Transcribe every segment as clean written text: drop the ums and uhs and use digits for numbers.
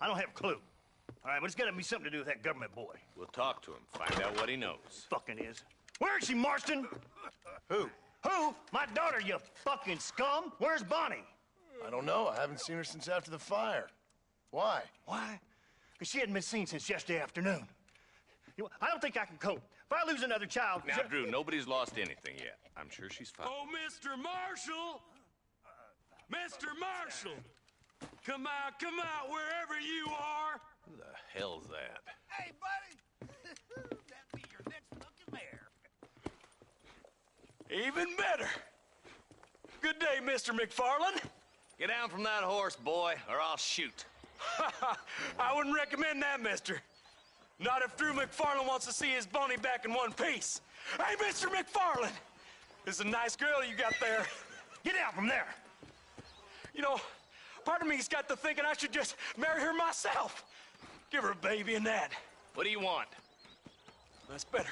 I don't have a clue. All right, but it's gotta be something to do with that government boy. We'll talk to him, find out what he knows. Fucking is. Where is she, Marston? Who? Who? My daughter, you fucking scum! Where's Bonnie? I don't know. I haven't seen her since after the fire. Why? Why? Because she hadn't been seen since yesterday afternoon. You know, I don't think I can cope. If I lose another child... Now, Drew, nobody's lost anything yet. I'm sure she's fine. Oh, Mr. Marshall! Mr. Marshall! Come out, wherever you are! Who the hell's that? Hey, buddy! That'd be your next looking mare. Even better! Good day, Mr. McFarland. Get down from that horse, boy, or I'll shoot. I wouldn't recommend that, mister. Not if Drew McFarland wants to see his Bonnie back in one piece. Hey, Mr. McFarland! This is a nice girl you got there. Get out from there! You know, part of me's got to thinking I should just marry her myself. Give her a baby and that. What do you want? That's better.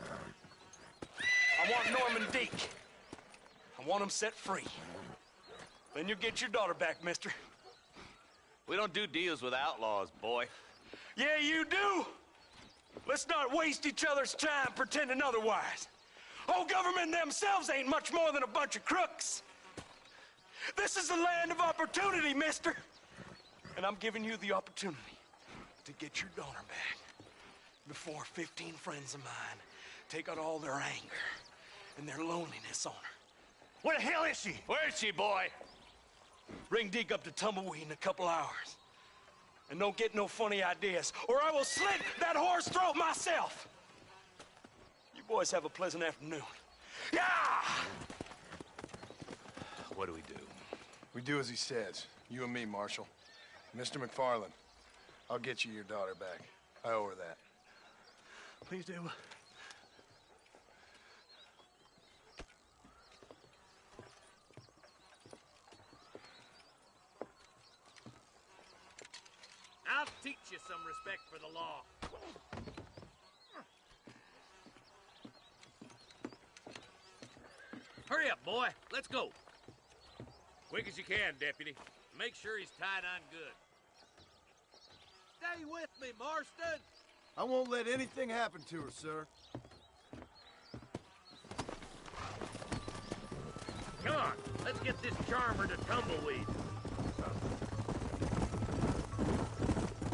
I want Norman Deek. I want him set free. Then you'll get your daughter back, mister. We don't do deals with outlaws, boy. Yeah, you do. Let's not waste each other's time pretending otherwise. Oh, government themselves ain't much more than a bunch of crooks. This is the land of opportunity, mister. And I'm giving you the opportunity to get your daughter back before 15 friends of mine take out all their anger and their loneliness on her. Where the hell is she? Where is she, boy? Bring Deke up to Tumbleweed in a couple hours. And don't get no funny ideas, or I will slit that horse throat myself. You boys have a pleasant afternoon. Yeah! What do we do? We do as he says. You and me, Marshal. Mr. McFarland, I'll get you your daughter back. I owe her that. Please do. I'll teach you some respect for the law. Hurry up, boy. Let's go. Quick as you can, Deputy. Make sure he's tied on good. Stay with me, Marston. I won't let anything happen to her, sir. Come on, let's get this charmer to Tumbleweed.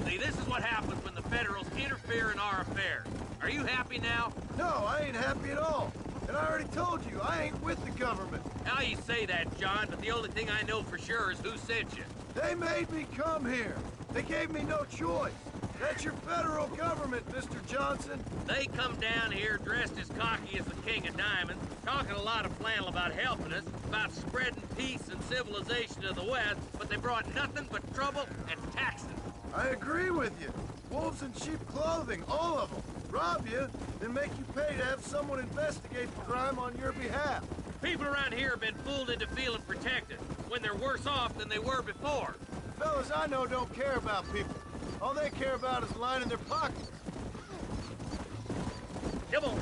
See, this is what happens when the Federals interfere in our affairs. Are you happy now? No, I ain't happy at all. And I already told you, I ain't with the government. Now you say that, John, but the only thing I know for sure is who sent you. They made me come here. They gave me no choice. That's your federal government, Mr. Johnson. They come down here dressed as cocky as the King of Diamonds, talking a lot of flannel about helping us, about spreading peace and civilization to the West, but they brought nothing but trouble and taxes. I agree with you. Wolves in sheep clothing, all of them. Rob you, then make you pay to have someone investigate the crime on your behalf. People around here have been fooled into feeling protected, when they're worse off than they were before. Fellas I know don't care about people. All they care about is lining their pockets. Come on.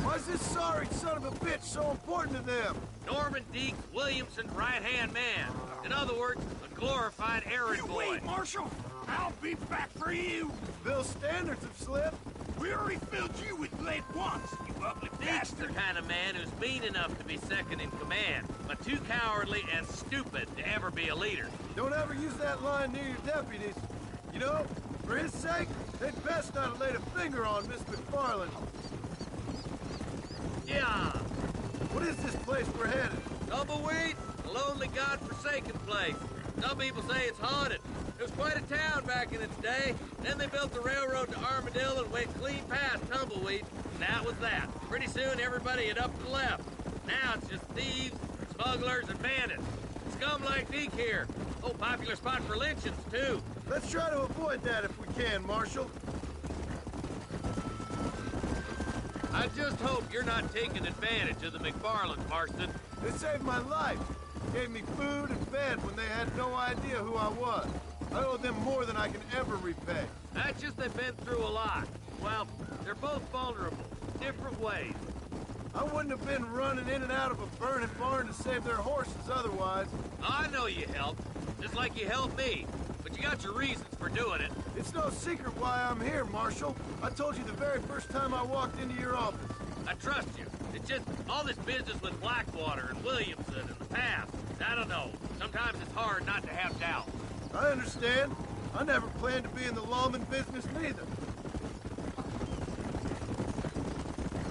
Why's this sorry son of a bitch so important to them? Norman Deke Williamson's right-hand man. In other words, a glorified errand boy. Wait, Marshal! I'll be back for you! Bill's standards have slipped. We already filled you with lead once, you ugly Deke's the bastard! kind of man who's mean enough to be second in command, but too cowardly and stupid to ever be a leader. Don't ever use that line near your deputies. You know, for his sake, they'd best not have laid a finger on Miss McFarland. Yeah. What is this place we're headed? Tumbleweed, a lonely, godforsaken place. Some people say it's haunted. It was quite a town back in its day. Then they built the railroad to Armadillo and went clean past Tumbleweed. And that was that. Pretty soon everybody had up and left. Now it's just thieves, smugglers, and bandits. Scum like Deke here. Oh, popular spot for lynchings, too. Let's try to avoid that if we can, Marshal. I just hope you're not taking advantage of the McFarlands, Marston. They saved my life. Gave me food and bed when they had no idea who I was. I owe them more than I can ever repay. That's just they've been through a lot. Well, they're both vulnerable, different ways. I wouldn't have been running in and out of a burning barn to save their horses otherwise. I know you helped, just like you helped me. But You got your reasons for doing it. It's no secret why I'm here, Marshal. I told you the very first time I walked into your office. I trust you. It's just all this business with Blackwater and Williamson and the past. I don't know. Sometimes it's hard not to have doubt. I understand. I never planned to be in the lawman business neither.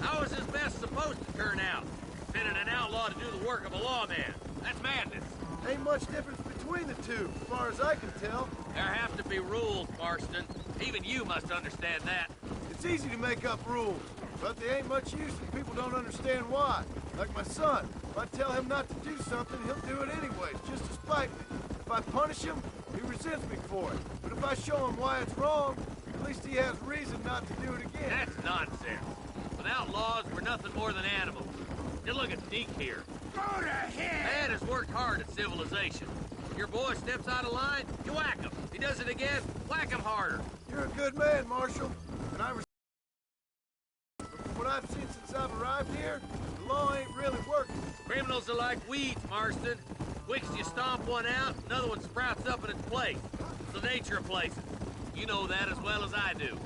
How is this mess supposed to turn out? Sending an outlaw to do the work of a lawman. That's madness. Ain't much difference between the two, as far as I can tell. There have to be rules, Marston. Even you must understand that. It's easy to make up rules, but they ain't much use if people don't understand why. Like my son. If I tell him not to do something, he'll do it anyways, just to spite me. If I punish him, he resents me for it. But if I show him why it's wrong, at least he has reason not to do it again. That's nonsense. Without laws, we're nothing more than animals. Just look at Deke here. Go to hell! Man has worked hard at civilization. Your boy steps out of line, you whack him. He does it again, whack him harder. You're a good man, Marshal, and I respect you. But from what I've seen since I've arrived here, the law ain't really working. Criminals are like weeds, Marston. Quick as you stomp one out, another one sprouts up in its place. It's the nature of places. You know that as well as I do.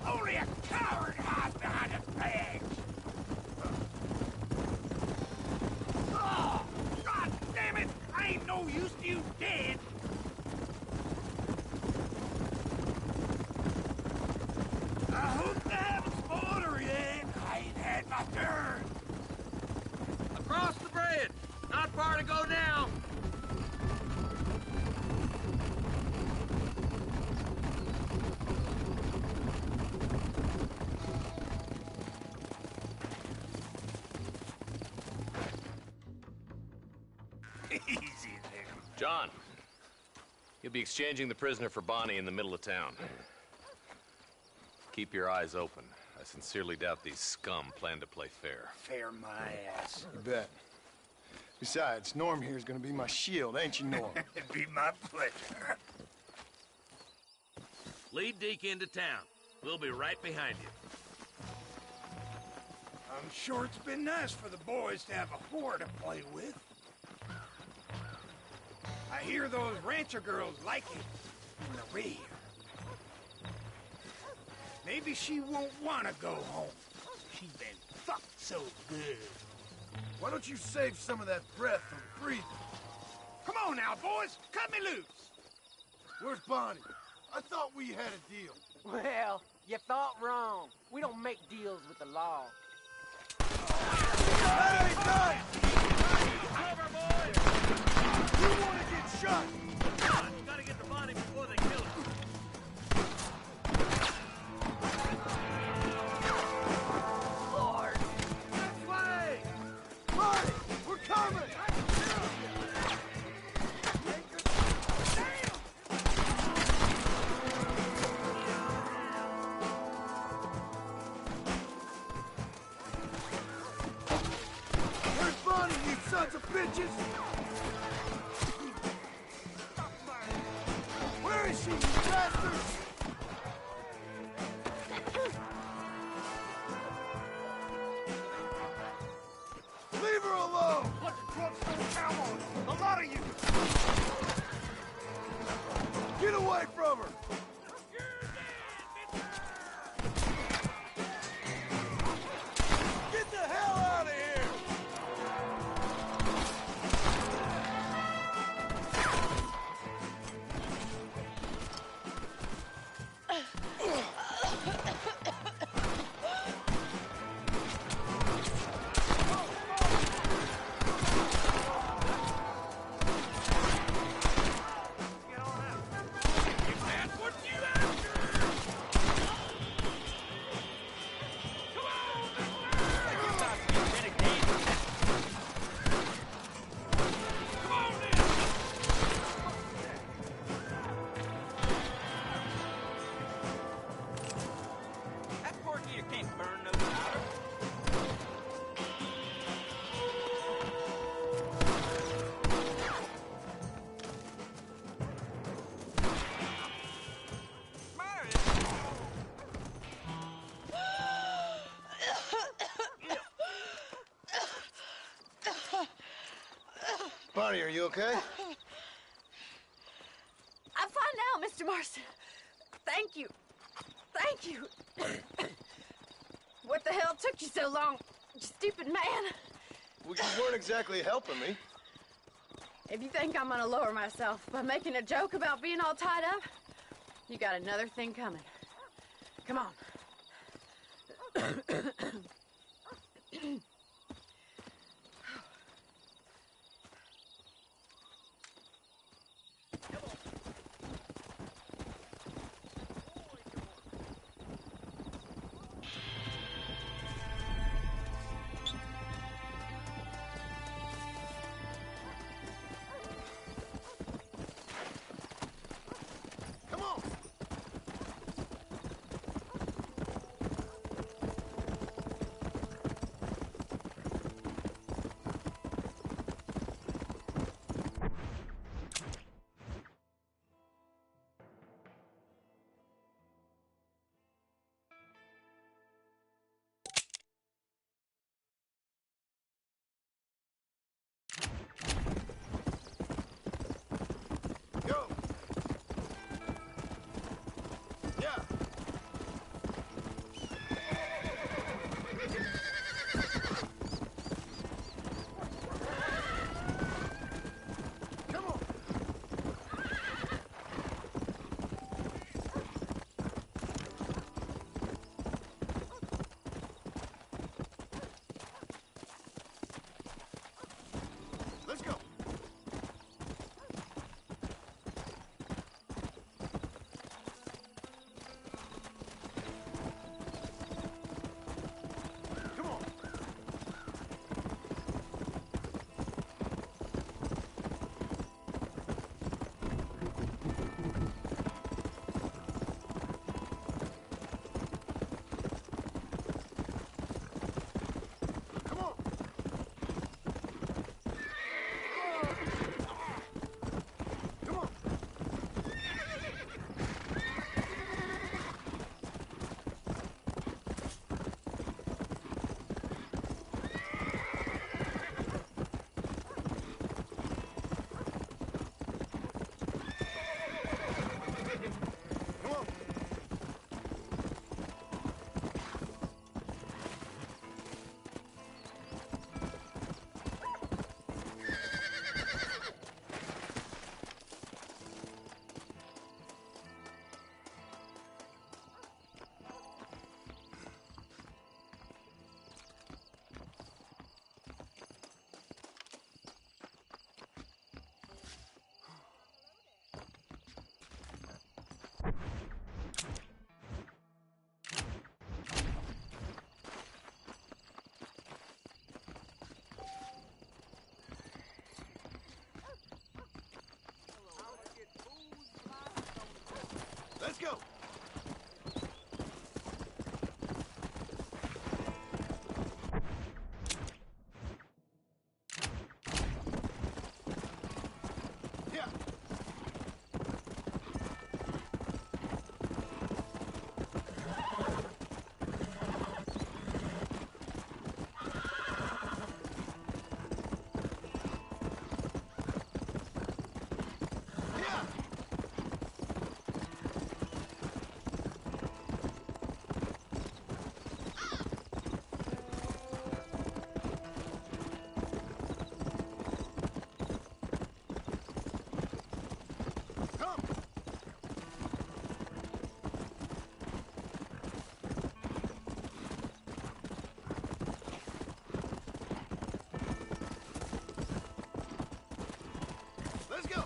Only a coward hides behind a badge! Oh, God damn it! I ain't no use to you dead! I hope I haven't spoiled her yet. I ain't had my turn. Across the bridge! Not far to go now! Easy there. John, you'll be exchanging the prisoner for Bonnie in the middle of town. Keep your eyes open. I sincerely doubt these scum plan to play fair. Fair my ass. You bet. Besides, Norm here's gonna be my shield, ain't you, Norm? It'd be my pleasure. Lead Deke into town. We'll be right behind you. I'm sure it's been nice for the boys to have a whore to play with. I hear those rancher girls like it in the rear. Maybe she won't want to go home. She's been fucked so good. Why don't you save some of that breath for breathing? Come on now, boys. Cut me loose. Where's Bonnie? I thought we had a deal. Well, you thought wrong. We don't make deals with the law. That ain't done! Cover, boys! You want to get shot! Come on, you gotta get to Bonnie before they kill her. Lord! This way! Bonnie, we're coming! Where's Bonnie, you sons of bitches? Where is she, you bastards? Leave her alone! What the truck's gonna count on? A lot of you. Get away from her! Get the hell out of here! That's what you after. That poor deer can't burn no powder. Bonnie, are you okay? I find out Thank you. Thank you. What the hell took you so long, you stupid man? Well, you weren't exactly helping me. If you think I'm gonna lower myself by making a joke about being all tied up, you got another thing coming. Come on. Go. Yeah. Come on. Let's go. Come on. Come on. Come on. Come on. Let's go. Yeah. Yeah. Come. Let's go.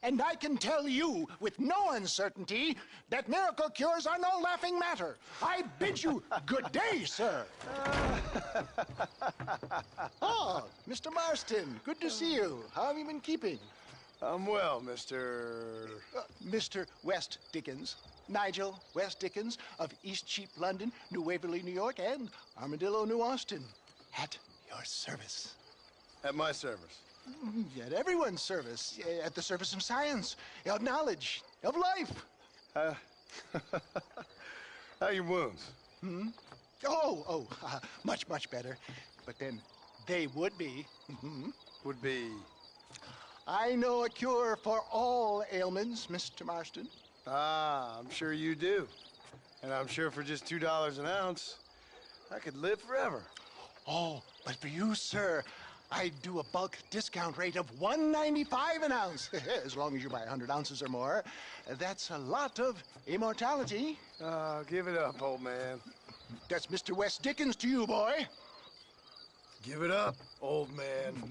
And I can tell you with no uncertainty that miracle cures are no laughing matter. I bid you good day, sir. Mr. Marston, good to see you. How have you been keeping? I'm well, Mr. Mr. West Dickens. Nigel West Dickens of East Cheap, London, New Waverly, New York, and Armadillo, New Austin. At your service. At my service. At everyone's service. At the service of science, of knowledge, of life. How are your wounds? Much, much better. But then they would be. Would be... I know a cure for all ailments, Mr. Marston. Ah, I'm sure you do. And I'm sure for just $2 an ounce, I could live forever. Oh, but for you, sir, I'd do a bulk discount rate of $1.95 an ounce, as long as you buy 100 ounces or more. That's a lot of immortality. Give it up, old man. That's Mr. West Dickens to you, boy. Give it up, old man.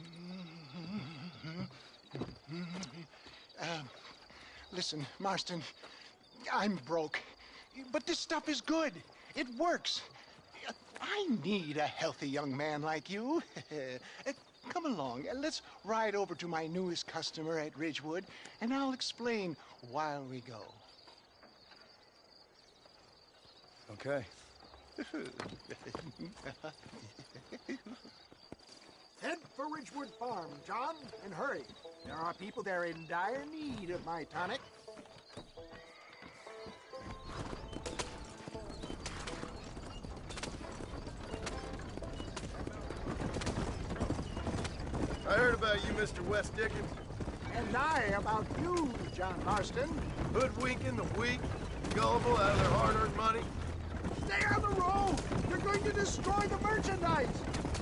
Listen, Marston, I'm broke, but this stuff is good. It works. I need a healthy young man like you. Come along, let's ride over to my newest customer at Ridgewood, and I'll explain while we go. Okay. Head for Ridgewood Farm, John, and hurry. There are people there in dire need of my tonic. I heard about you, Mr. West Dickens. And I about you, John Marston. Hoodwinking the weak, gullible out of their hard-earned money. Stay on the road! You're going to destroy the merchandise!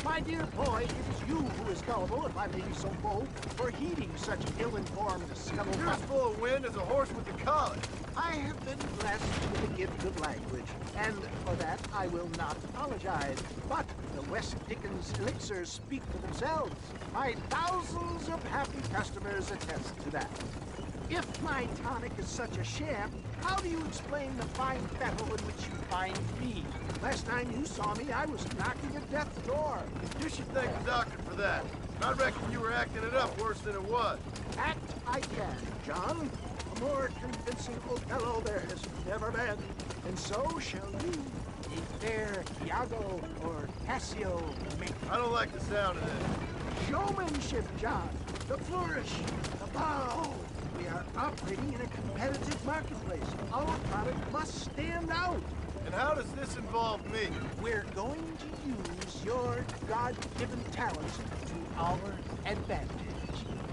My dear boy, it is you who is gullible, if I may be so bold, for heeding such ill-informed scuttlebutt. You're as full of wind as a horse with the collar. I have been blessed with the gift of language, and for that I will not apologize. But the West Dickens elixirs speak for themselves. My thousands of happy customers attest to that. If my tonic is such a sham, how do you explain the fine fettle in which you find me? Last time you saw me, I was knocking at death's door. You should thank the doctor for that. I reckon you were acting it up worse than it was. Act I can, John. A more convincing Othello there has never been. And so shall you, a fair Iago or Cassio make. I don't like the sound of this. Showmanship, John. The flourish, the bow. We are operating in a competitive marketplace. Our product must stand out. And how does this involve me? We're going to use your God-given talents to our advantage.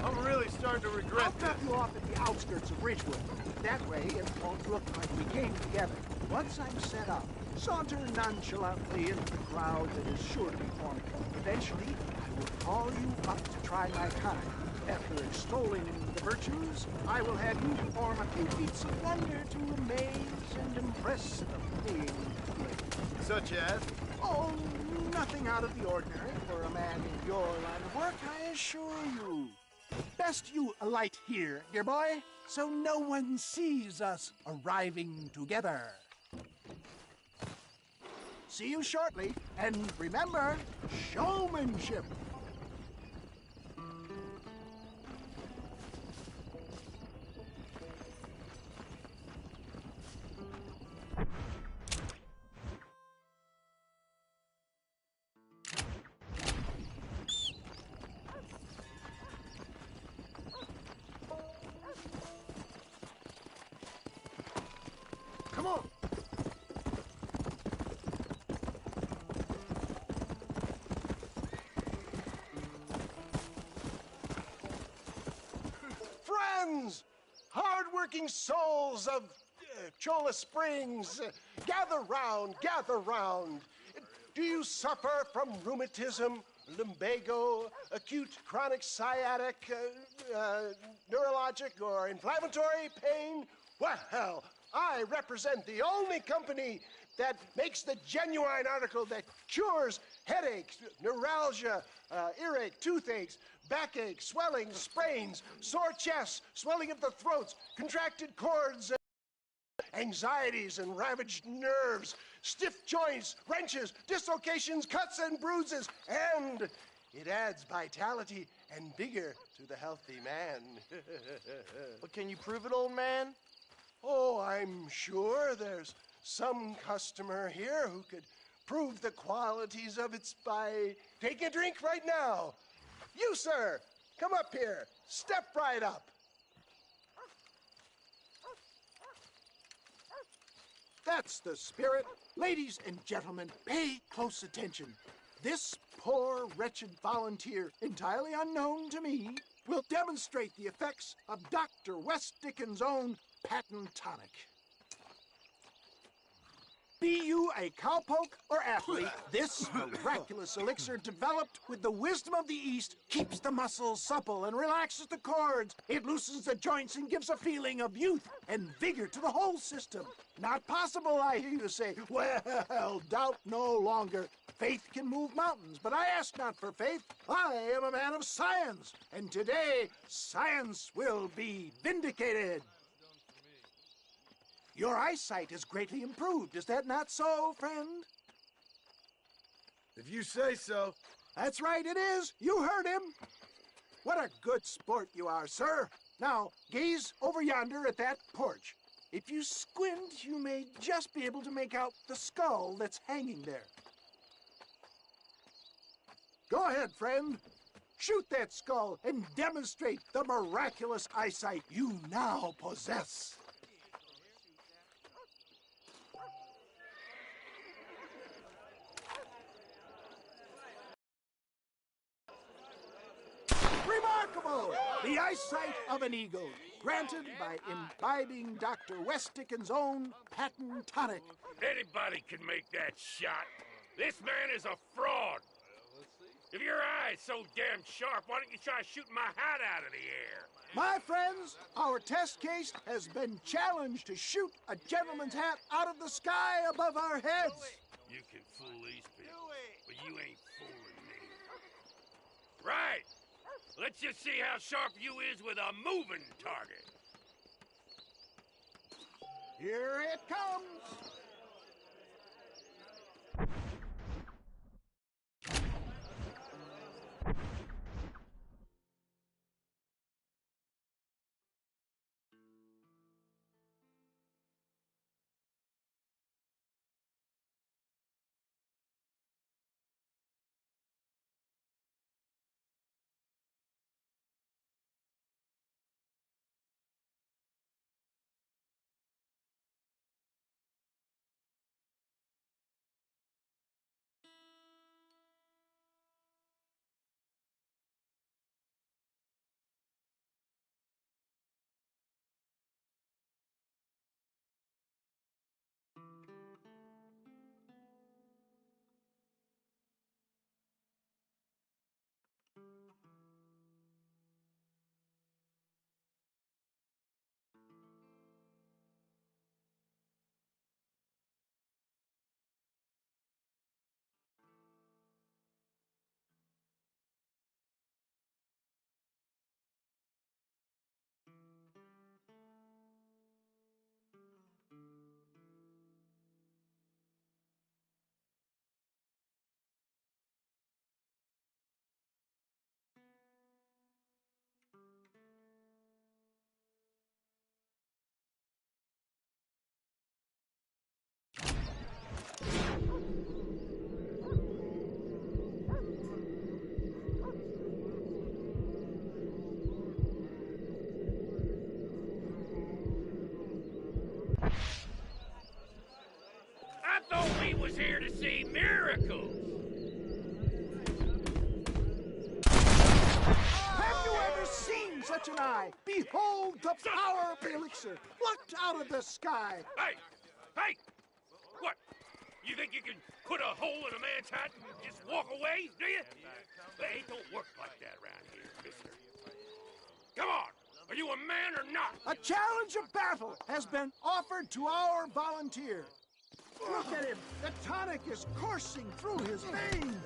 I'm really starting to regret I'll drop you off at the outskirts of Ridgewood. That way, it won't look like we came together. Once I'm set up, saunter nonchalantly into the crowd that is sure to be forming. Eventually, I will call you up to try my kind. After extolling the virtues, I will have you perform a few feats of wonder to amaze and impress the paying public. Such as? Oh, nothing out of the ordinary for a man in your line of work, I assure you. Best you alight here, dear boy, so no one sees us arriving together. See you shortly, and remember, showmanship. Come on. Friends, hard-working souls of Cholla Springs, gather round, gather round. Do you suffer from rheumatism, lumbago, acute chronic sciatic, neurologic, or inflammatory pain? Well, I represent the only company that makes the genuine article that cures headaches, neuralgia, earache, toothaches, backache, swelling, sprains, sore chests, swelling of the throats, contracted cords, anxieties and ravaged nerves, stiff joints, wrenches, dislocations, cuts and bruises, and It adds vitality and vigor to the healthy man. But can you prove it, old man? Oh, I'm sure there's some customer here who could prove the qualities of it by taking a drink right now. You, sir, come up here. Step right up. That's the spirit. Ladies and gentlemen, pay close attention. This poor, wretched volunteer, entirely unknown to me, will demonstrate the effects of Dr. West Dickens' own patent tonic. Be you a cowpoke or athlete, this miraculous elixir developed with the wisdom of the East keeps the muscles supple and relaxes the cords. It loosens the joints and gives a feeling of youth and vigor to the whole system. Not possible, I hear you say. Well, doubt no longer. Faith can move mountains, but I ask not for faith. I am a man of science, and today science will be vindicated. Your eyesight is greatly improved. Is that not so, friend? If you say so. That's right, it is. You heard him. What a good sport you are, sir. Now, gaze over yonder at that porch. If you squint, you may just be able to make out the skull that's hanging there. Go ahead, friend. Shoot that skull and demonstrate the miraculous eyesight you now possess. Remarkable! The eyesight of an eagle, granted by imbibing Dr. West Dickens' own patent tonic. Anybody can make that shot. This man is a fraud. If your eye's so damn sharp, why don't you try shooting my hat out of the air? My friends, our test case has been challenged to shoot a gentleman's hat out of the sky above our heads. You can fool these people, but you ain't fooling me. Right. Let's just see how sharp you is with a moving target. Here it comes. I thought we was here to see miracles. Have you ever seen such an eye? Behold the power of the elixir, plucked out of the sky. Hey! Hey! What? You think you can put a hole in a man's hat and just walk away, do you? Hey, it don't work like that around here, mister. Come on! Are you a man or not? A challenge of battle has been offered to our volunteer. Look at him. The tonic is coursing through his veins.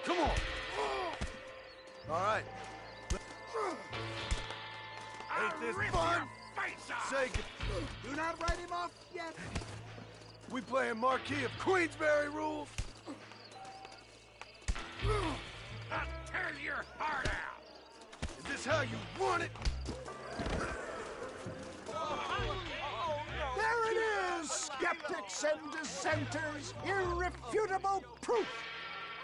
Come on. All right. I'll this rip fun? your face off! Say, Do not write him off yet. we playing Marquis of Queensberry rules? is how you want it. There it is, skeptics and dissenters. Irrefutable proof.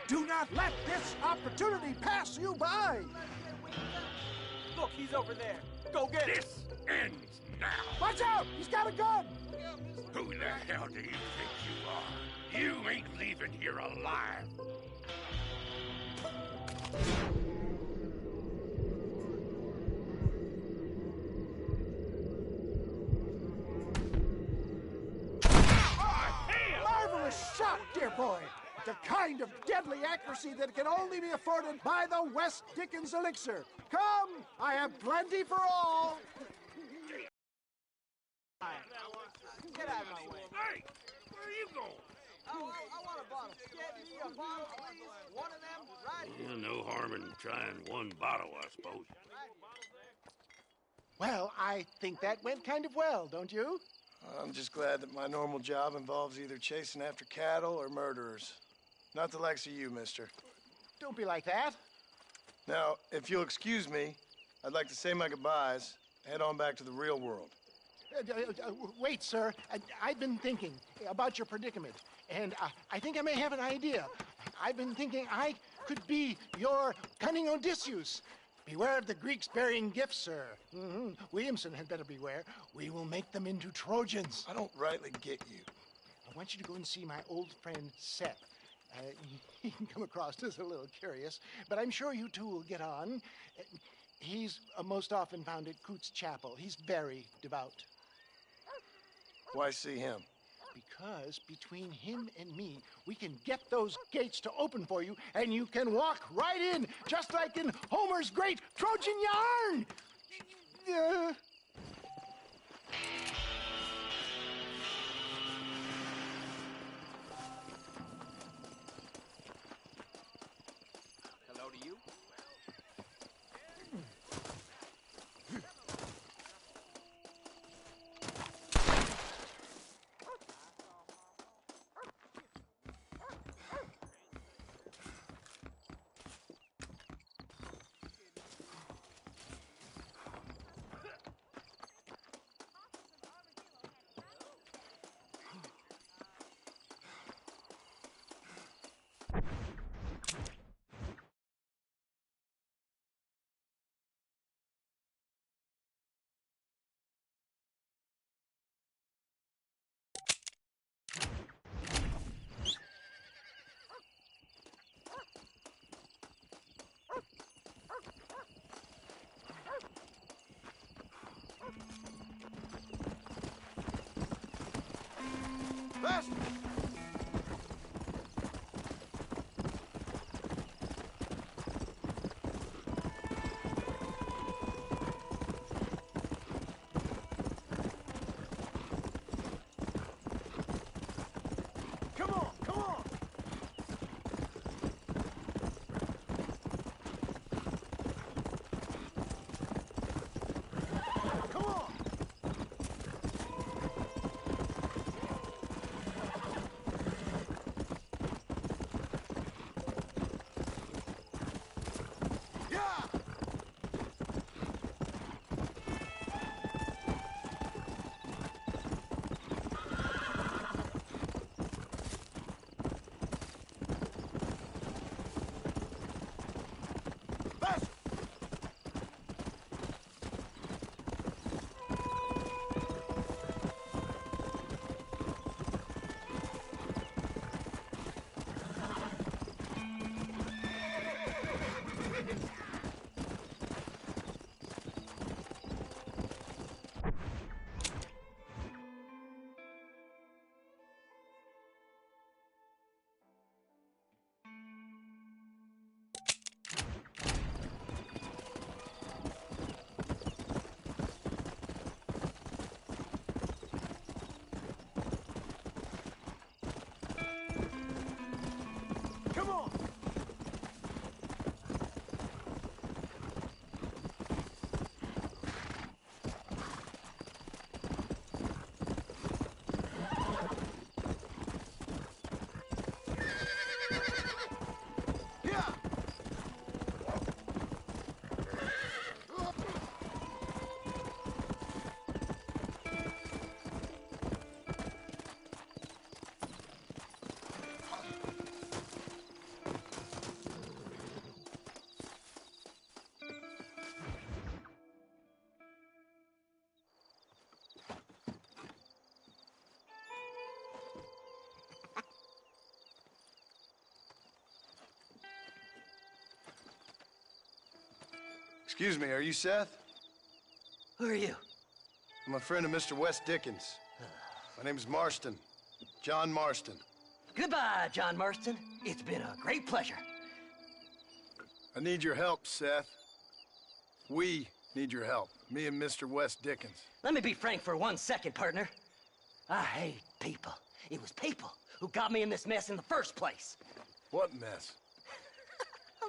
Do not let this opportunity pass you by. Look, he's over there. Go get him. This ends now. Watch out! He's got a gun! Who the hell do you think you are? You ain't leaving here alive. Marvelous shot, dear boy. The kind of deadly accuracy that can only be afforded by the West Dickens elixir. Come, I have plenty for all. Get out of my way. Hey, where are you going? I want a bottle. Get me a bottle, please. One of them right here. No harm in trying one bottle, I suppose. Well, I think that went kind of well, don't you? I'm just glad that my normal job involves either chasing after cattle or murderers. Not the likes of you, mister. Don't be like that. Now, if you'll excuse me, I'd like to say my goodbyes, head on back to the real world. Wait, sir. I've been thinking about your predicament, and I think I may have an idea. I've been thinking I could be your cunning Odysseus. Beware of the Greeks bearing gifts, sir. Williamson had better beware. We will make them into Trojans. I don't rightly get you. I want you to go and see my old friend Seth. He can come across as a little curious, but I'm sure you two will get on. He's most often found at Coots Chapel. He's very devout. Why see him? Because between him and me, we can get those gates to open for you, and you can walk right in, just like in Homer's great Trojan yarn! Hello to you. Faster! Come on, come on! Come on! Excuse me, are you Seth? Who are you? I'm a friend of Mr. Wes Dickens. My name is Marston. John Marston. Goodbye, John Marston. It's been a great pleasure. I need your help, Seth. We need your help. Me and Mr. Wes Dickens. Let me be frank for 1 second, partner. I hate people. It was people who got me in this mess in the first place. What mess?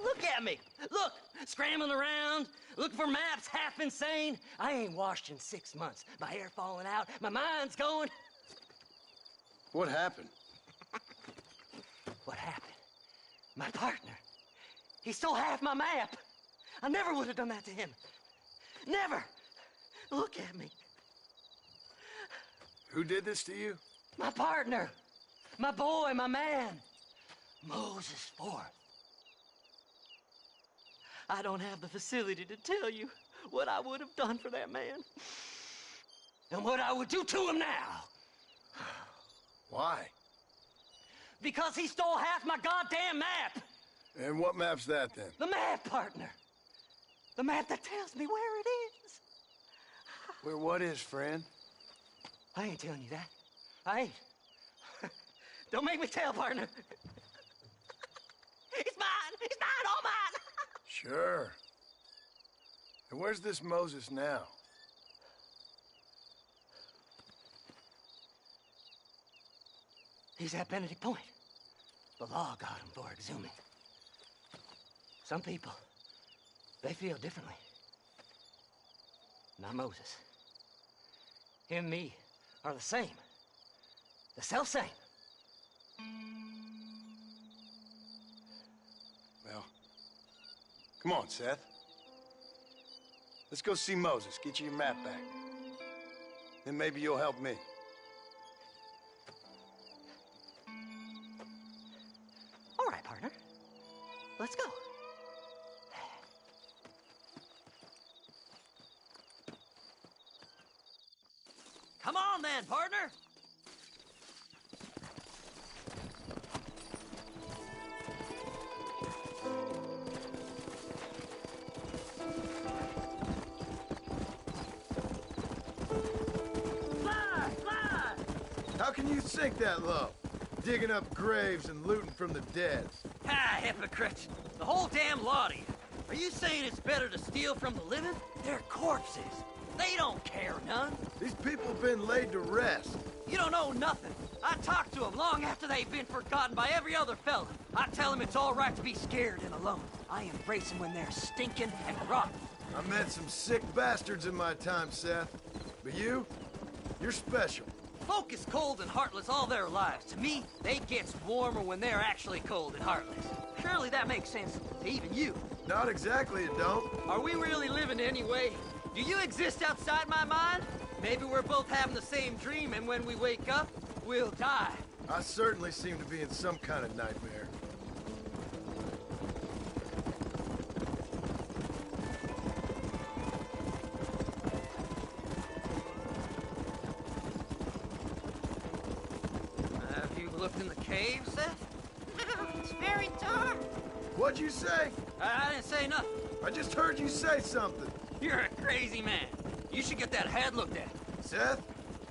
Look at me. Look, scrambling around, looking for maps, half insane. I ain't washed in 6 months. My hair falling out, my mind's going. What happened? What happened? My partner. He stole half my map. I never would have done that to him. Never. Look at me. Who did this to you? My partner. My boy, my man. Moses Forth. I don't have the facility to tell you what I would have done for that man. And what I would do to him now. Why? Because he stole half my goddamn map. And what map's that, then? The map, partner. The map that tells me where it is. Where what is, friend? I ain't telling you that. I ain't. Don't make me tell, partner. It's mine! It's mine, all mine! Sure. And where's this Moses now? He's at Benedict Point. The law got him for exhuming. Some people, they feel differently. Not Moses. Him and me are the same. The self-same. Well, come on, Seth. Let's go see Moses, get you your map back. Then maybe you'll help me. All right, partner. Let's go. Come on then, partner. How can you sink that low? Digging up graves and looting from the dead. Ah, hypocrite. The whole damn lot of you. Are you saying it's better to steal from the living? They're corpses. They don't care none. These people have been laid to rest. You don't know nothing. I talk to them long after they've been forgotten by every other fella. I tell them it's all right to be scared and alone. I embrace them when they're stinking and rotten. I met some sick bastards in my time, Seth. But you're special. Folk is cold and heartless all their lives. To me, they gets warmer when they're actually cold and heartless. Surely that makes sense to even you. Not exactly, it don't. Are we really living anyway? Do you exist outside my mind? Maybe we're both having the same dream, and when we wake up, we'll die. I certainly seem to be in some kind of nightmare. Have you looked in the cave, Seth? It's very dark. What'd you say? I didn't say nothing. I just heard you say something. You're a crazy man. You should get that head looked at. Seth,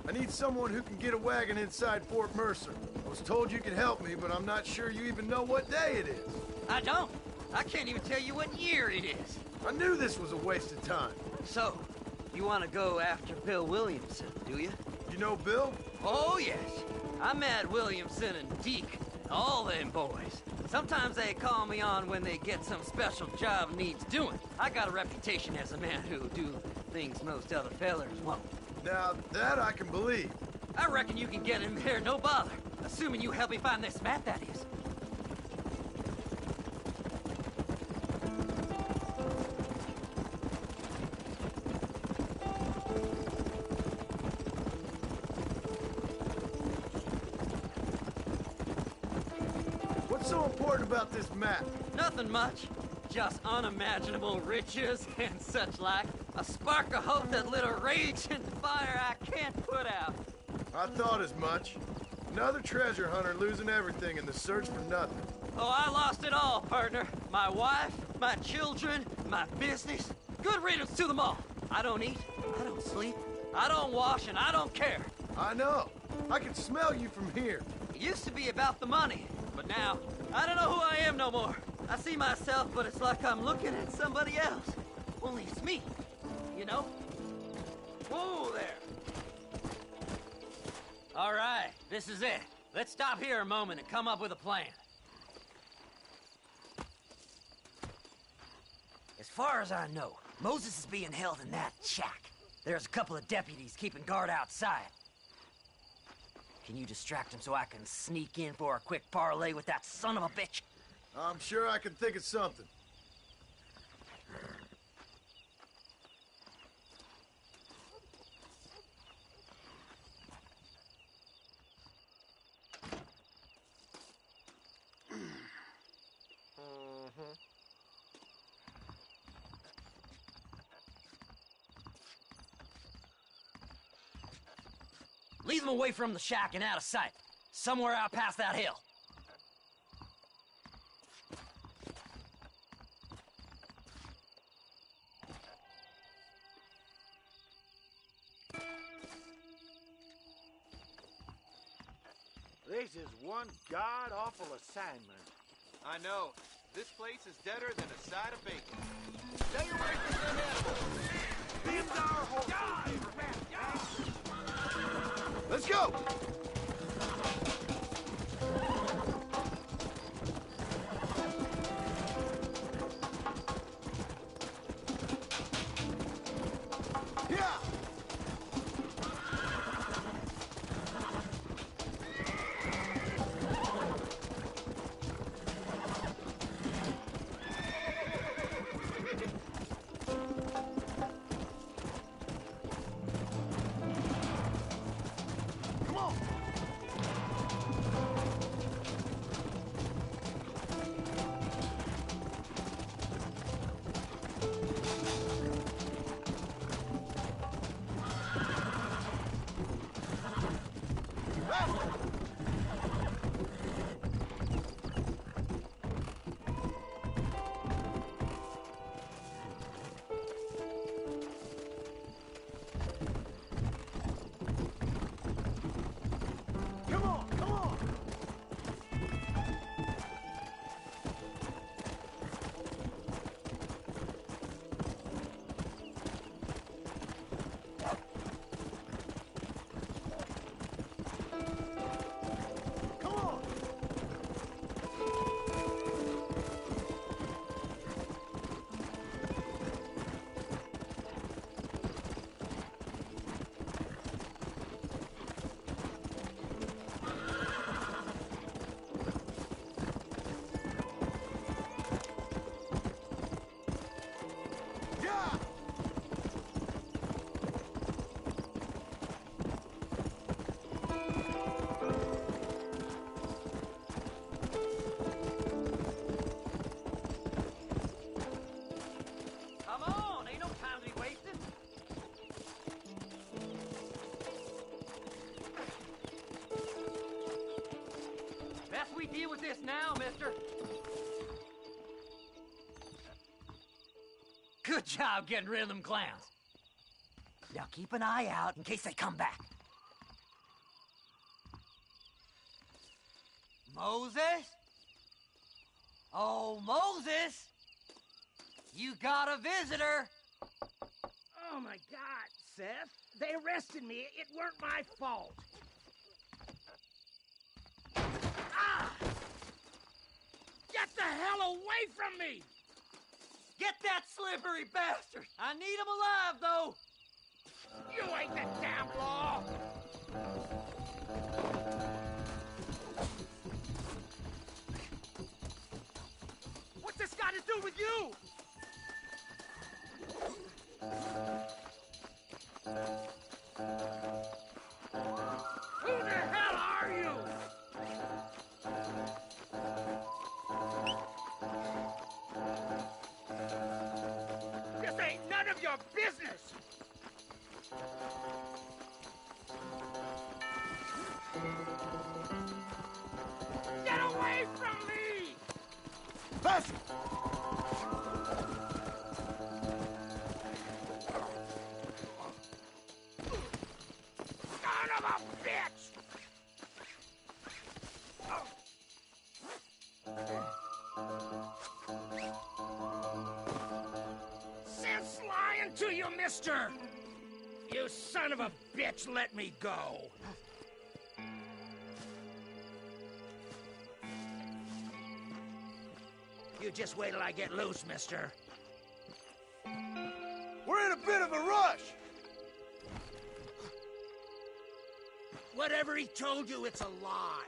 I need someone who can get a wagon inside Fort Mercer. I was told you could help me, but I'm not sure you even know what day it is. I don't. I can't even tell you what year it is. I knew this was a waste of time. So, you want to go after Bill Williamson, do you? You know Bill? Oh, yes. I met Williamson and Deke, all them boys. Sometimes they call me on when they get some special job needs doing. I got a reputation as a man who'll do things most other fellers won't. Now, that I can believe. I reckon you can get in there, no bother. Assuming you help me find this map, that is. What's so important about this map? Nothing much. Just unimaginable riches and such like. A spark of hope that lit a raging fire I can't put out. I thought as much. Another treasure hunter losing everything in the search for nothing. Oh, I lost it all, partner. My wife, my children, my business. Good riddance to them all. I don't eat, I don't sleep, I don't wash, and I don't care. I know. I can smell you from here. It used to be about the money, but now, I don't know who I am no more. I see myself, but it's like I'm looking at somebody else. Only it's me, you know? Whoa there. All right, this is it. Let's stop here a moment and come up with a plan. As far as I know, Moses is being held in that shack. There's a couple of deputies keeping guard outside. Can you distract him so I can sneak in for a quick parlay with that son of a bitch? I'm sure I can think of something. Lead them away from the shack and out of sight. Somewhere out past that hill. This is one god-awful assignment. I know. This place is deader than a side of bacon. Stay away from them animals! Them's our horses! Let's go! We deal with this now, mister. Good job getting rid of them clowns. Now keep an eye out in case they come back. Moses? Oh, Moses! You got a visitor! Oh, my God, Seth. They arrested me. It weren't my fault. Get the hell away from me! Get that slippery bastard! I need him alive, though! You ain't the damn law! What's this got to do with you? Who the hell are you? This ain't none of your business! Get away from me! Pass it! to you, mister! You son of a bitch, let me go! You just wait till I get loose, mister. We're in a bit of a rush! Whatever he told you, it's a lie.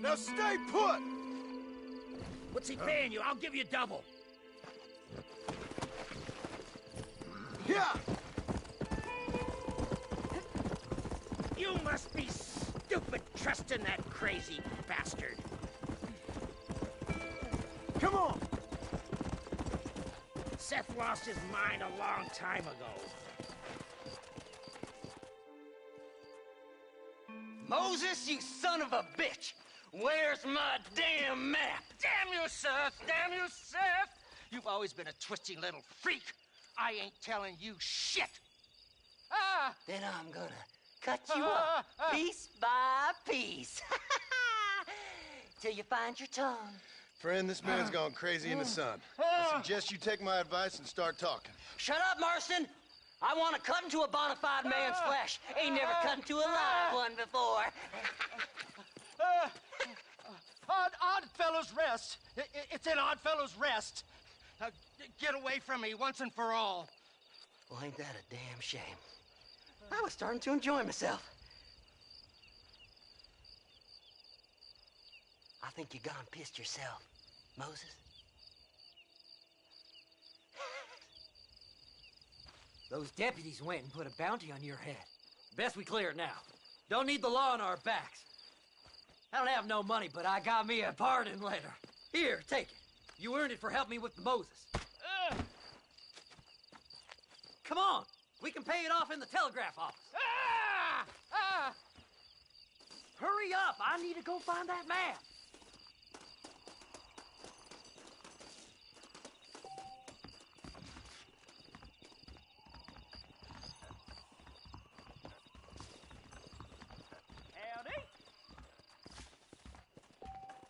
Now stay put! What's he paying you? I'll give you double. Yeah! You must be stupid trusting that crazy bastard. Come on! Seth lost his mind a long time ago. Moses, you son of a bitch! Where's my damn map? Damn you, Seth! Damn you, Seth! You've always been a twisty little freak. I ain't telling you shit. Ah! Then I'm gonna cut you up piece by piece. Till you find your tongue. Friend, this man's gone crazy in the sun. I suggest you take my advice and start talking. Shut up, Marston! I want to cut into a bona fide man's flesh. Ain't never cut into a live one before. Odd Fellows Rest. It's in Odd Fellows Rest. Get away from me once and for all. Well, ain't that a damn shame? I was starting to enjoy myself. I think you gone pissed yourself, Moses. Those deputies went and put a bounty on your head. Best we clear it now. Don't need the law on our backs. I don't have no money, but I got me a pardon letter. Here, take it. You earned it for helping me with the Moses. Come on. We can pay it off in the telegraph office. Hurry up. I need to go find that map.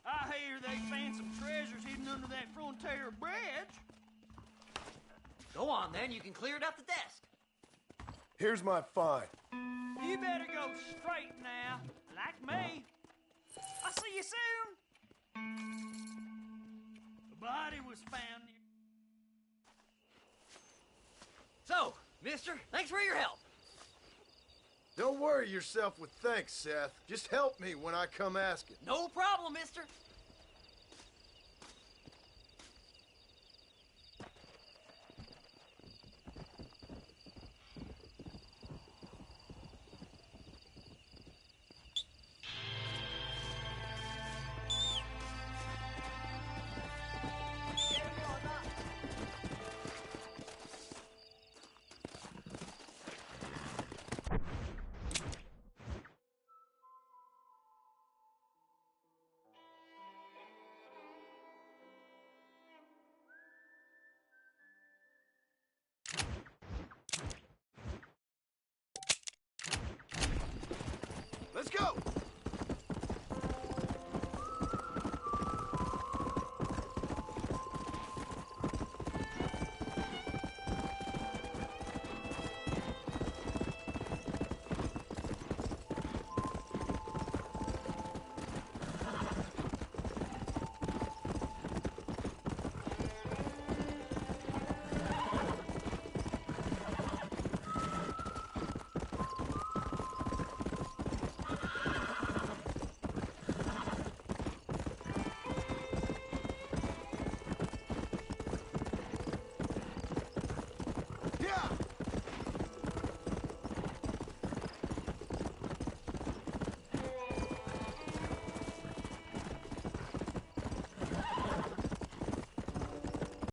I hear they found some treasures hidden under that Frontier Bridge. Go on, then. You can clear it up the desk. Here's my find. You better go straight now, like me. I'll see you soon. The body was found near... So, mister, thanks for your help. Don't worry yourself with thanks, Seth. Just help me when I come asking. No problem, mister.